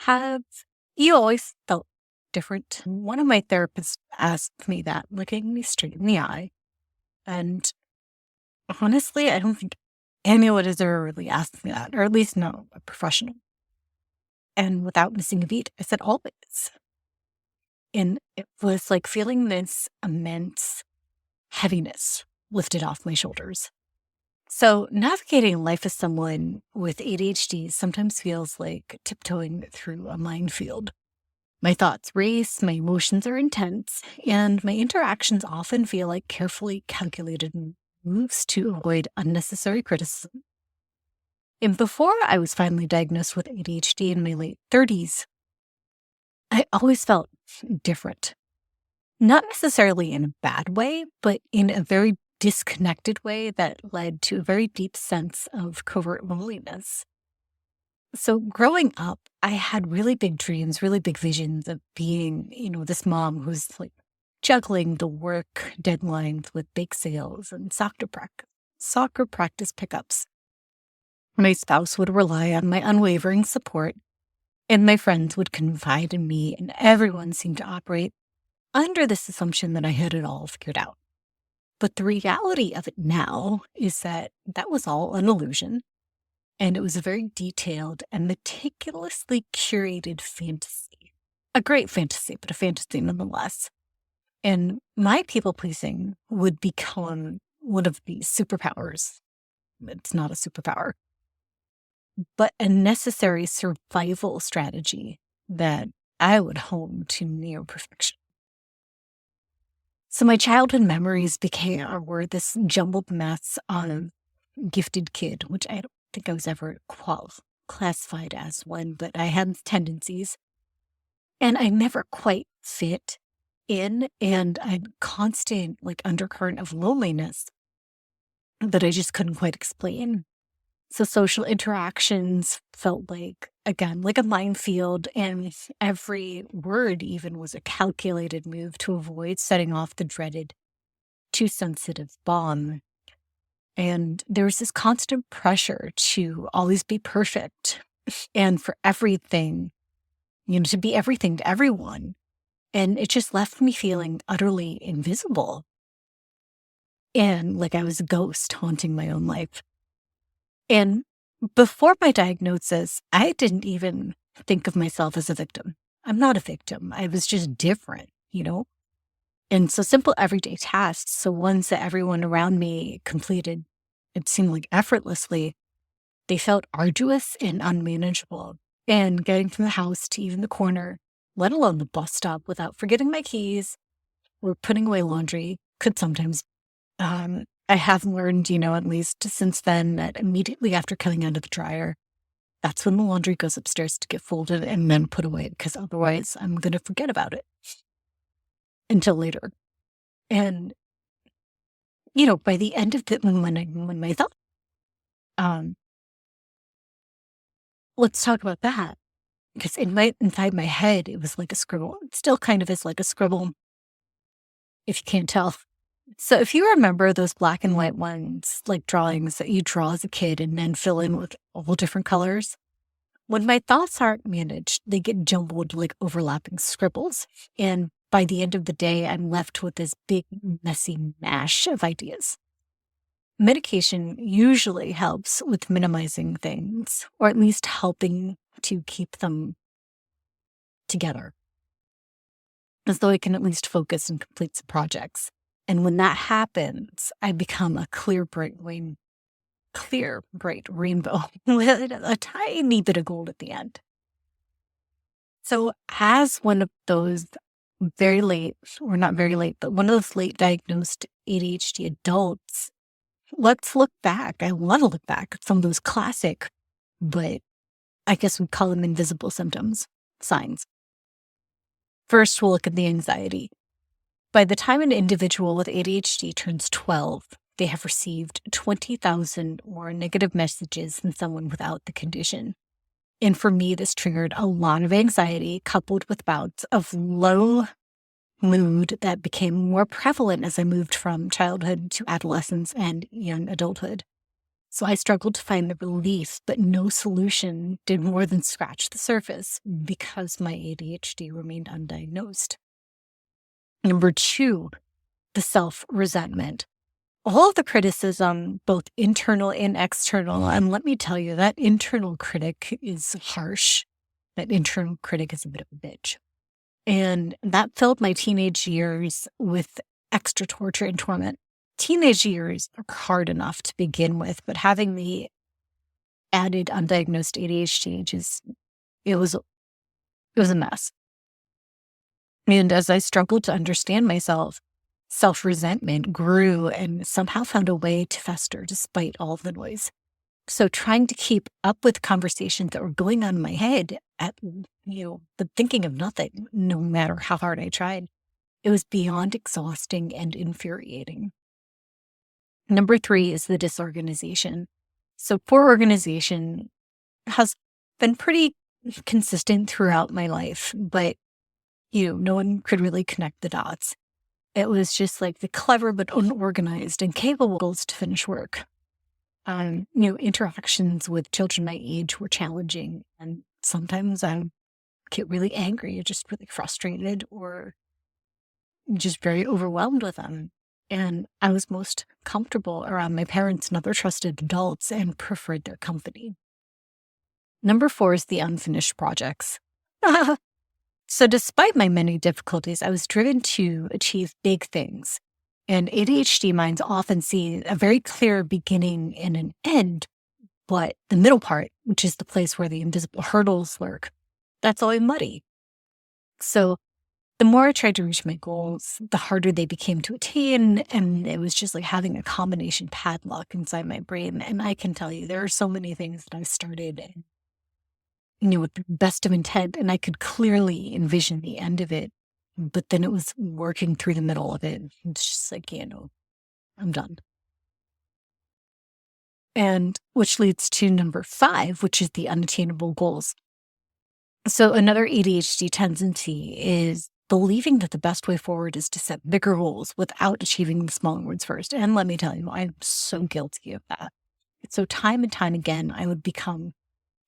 Have you always felt different? One of my therapists asked me that, looking me straight in the eye. And honestly, I don't think anyone has ever really asked me that, or at least no, a professional. And without missing a beat, I said always. And it was like feeling this immense heaviness lifted off my shoulders. So, navigating life as someone with ADHD sometimes feels like tiptoeing through a minefield. My thoughts race, my emotions are intense, and my interactions often feel like carefully calculated moves to avoid unnecessary criticism. And before I was finally diagnosed with ADHD in my late 30s, I always felt different. Not necessarily in a bad way, but in a very disconnected way that led to a very deep sense of covert loneliness. So growing up, I had really big dreams, really big visions of being, this mom who's like juggling the work deadlines with bake sales and soccer practice pickups. My spouse would rely on my unwavering support, and my friends would confide in me, and everyone seemed to operate under this assumption that I had it all figured out. But the reality of it now is that that was all an illusion. And it was a very detailed and meticulously curated fantasy. A great fantasy, but a fantasy nonetheless. And my people pleasing would become one of the superpowers. It's not a superpower, but a necessary survival strategy that I would hone to near perfection. So my childhood memories were this jumbled mess of gifted kid, which I don't think I was ever classified as one, but I had tendencies, and I never quite fit in, and I had constant undercurrent of loneliness that I just couldn't quite explain. So social interactions felt again, like a minefield, and every word even was a calculated move to avoid setting off the dreaded too sensitive bomb. And there was this constant pressure to always be perfect and for everything, to be everything to everyone. And it just left me feeling utterly invisible and like I was a ghost haunting my own life. And before my diagnosis, I didn't even think of myself as a victim. I'm not a victim. I was just different, And so simple everyday tasks, so ones that everyone around me completed, it seemed like effortlessly, they felt arduous and unmanageable. And getting from the house to even the corner, let alone the bus stop without forgetting my keys or putting away laundry, could sometimes I have learned, at least since then, that immediately after coming out of the dryer, that's when the laundry goes upstairs to get folded and then put away, because otherwise I'm going to forget about it until later. And, by the end of it, when my thought, let's talk about that, because inside my head, it was like a scribble. It still kind of is like a scribble, if you can't tell. So if you remember those black and white ones, like drawings that you draw as a kid and then fill in with all different colors, when my thoughts aren't managed, they get jumbled like overlapping scribbles. And by the end of the day, I'm left with this big, messy mash of ideas. Medication usually helps with minimizing things, or at least helping to keep them together, as though I can at least focus and complete some projects. And when that happens, I become a clear, bright rainbow with a tiny bit of gold at the end. So as one of those very late, or not very late, but one of those late diagnosed ADHD adults, let's look back. I want to look back at some of those classic, but I guess we'd call them invisible signs. First, we'll look at the anxiety. By the time an individual with ADHD turns 12, they have received 20,000 more negative messages than someone without the condition. And for me, this triggered a lot of anxiety coupled with bouts of low mood that became more prevalent as I moved from childhood to adolescence and young adulthood. So I struggled to find the relief, but no solution did more than scratch the surface because my ADHD remained undiagnosed. Number two, the self-resentment. All of the criticism, both internal and external, and let me tell you, that internal critic is harsh. That internal critic is a bit of a bitch. And that filled my teenage years with extra torture and torment. Teenage years are hard enough to begin with, but having the added undiagnosed ADHD it was a mess. And as I struggled to understand myself, self-resentment grew and somehow found a way to fester despite all the noise. So trying to keep up with conversations that were going on in my head the thinking of nothing, no matter how hard I tried, it was beyond exhausting and infuriating. Number three is the disorganization. So poor organization has been pretty consistent throughout my life, but no one could really connect the dots. It was just like the clever but unorganized and capable to finish work. Interactions with children my age were challenging, and sometimes I get really angry or just really frustrated or just very overwhelmed with them. And I was most comfortable around my parents and other trusted adults and preferred their company. Number four is the unfinished projects. So despite my many difficulties, I was driven to achieve big things. And ADHD minds often see a very clear beginning and an end, but the middle part, which is the place where the invisible hurdles lurk, that's always muddy. So the more I tried to reach my goals, the harder they became to attain. And it was just like having a combination padlock inside my brain. And I can tell you, there are so many things that I've started with the best of intent, and I could clearly envision the end of it. But then it was working through the middle of it. It's just like, I'm done. And which leads to number five, which is the unattainable goals. So another ADHD tendency is believing that the best way forward is to set bigger goals without achieving the smaller ones first. And let me tell you, I'm so guilty of that. So time and time again, I would become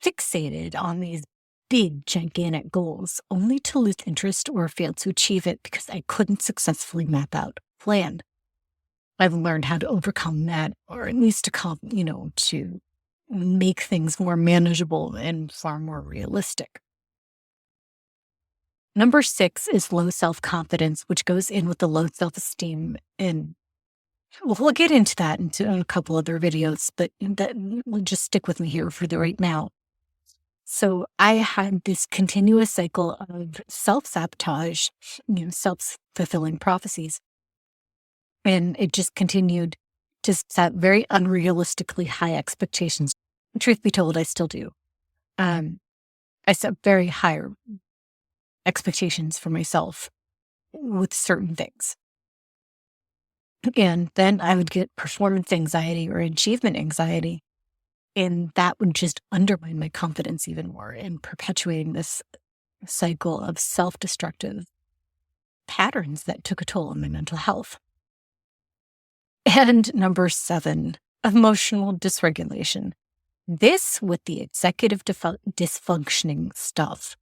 fixated on these big, gigantic goals, only to lose interest or fail to achieve it because I couldn't successfully map out a plan. I've learned how to overcome that, or at least to make things more manageable and far more realistic. Number six is low self-confidence, which goes in with the low self-esteem. And we'll get into that in a couple other videos, but that will just stick with me here for the right now. So I had this continuous cycle of self-sabotage, self-fulfilling prophecies. And it just continued to set very unrealistically high expectations. Truth be told, I still do. I set very high expectations for myself with certain things. And then I would get performance anxiety or achievement anxiety. And that would just undermine my confidence even more and perpetuating this cycle of self-destructive patterns that took a toll on my mental health. And number seven, emotional dysregulation. This with the executive dysfunctioning stuff.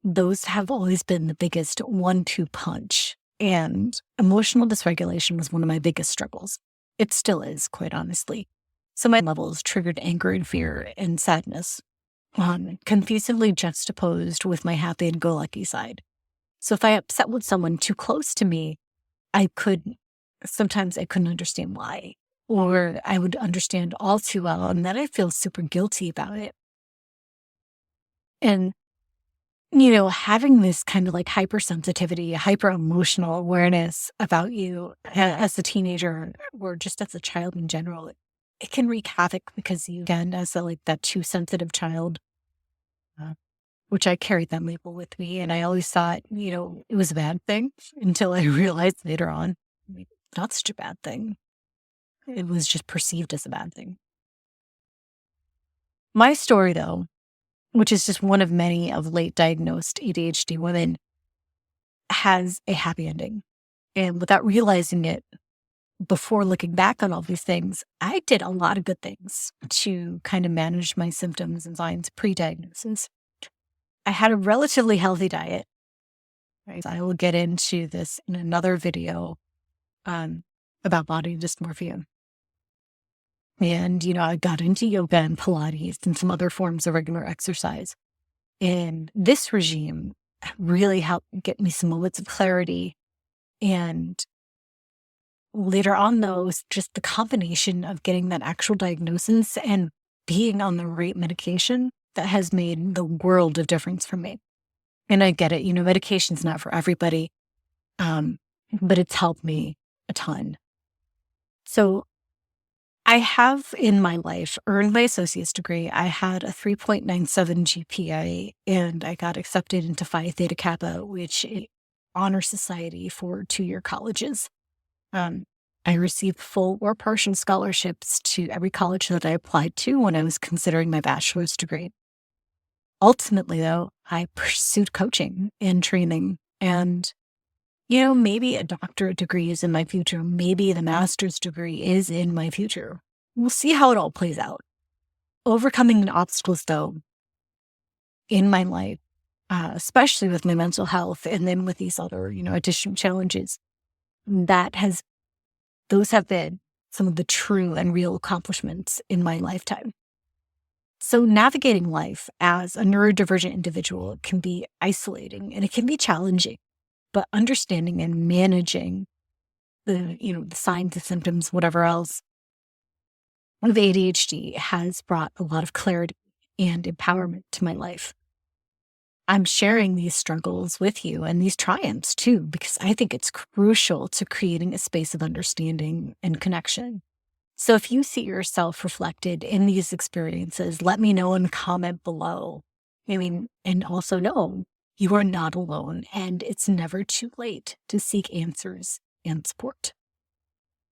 Those have always been the biggest 1-2 punch. And emotional dysregulation was one of my biggest struggles. It still is, quite honestly. So my levels triggered anger and fear and sadness, confusedly juxtaposed with my happy-and-go-lucky side. So if I upset with someone too close to me, sometimes I couldn't understand why, or I would understand all too well, and then I'd feel super guilty about it. And, having this kind of like hypersensitivity, hyper-emotional awareness about you as a teenager or just as a child in general, it can wreak havoc because you, again, as that too sensitive child, which I carried that label with me. And I always thought, it was a bad thing until I realized later on, not such a bad thing. It was just perceived as a bad thing. My story, though, which is just one of many of late diagnosed ADHD women, has a happy ending. And without realizing it, before looking back on all these things, I did a lot of good things to kind of manage my symptoms and signs pre-diagnosis. I had a relatively healthy diet. Right? I will get into this in another video um, about body dysmorphia. And, I got into yoga and Pilates and some other forms of regular exercise. And this regime really helped get me some moments of clarity. And later on, though, it was just the combination of getting that actual diagnosis and being on the right medication that has made the world of difference for me. And I get it, medication's not for everybody, but it's helped me a ton. So I have in my life earned my associate's degree. I had a 3.97 GPA, and I got accepted into Phi Theta Kappa, which is honor society for 2-year colleges. I received full or partial scholarships to every college that I applied to when I was considering my bachelor's degree. Ultimately, though, I pursued coaching and training, and maybe a doctorate degree is in my future. Maybe the master's degree is in my future. We'll see how it all plays out. Overcoming the obstacles, though, in my life, especially with my mental health and then with these other, additional challenges, those have been some of the true and real accomplishments in my lifetime. So navigating life as a neurodivergent individual can be isolating and it can be challenging. But understanding and managing the signs, the symptoms, whatever else of ADHD has brought a lot of clarity and empowerment to my life. I'm sharing these struggles with you and these triumphs too, because I think it's crucial to creating a space of understanding and connection. So if you see yourself reflected in these experiences, let me know in the comment below. And also know you are not alone, and it's never too late to seek answers and support.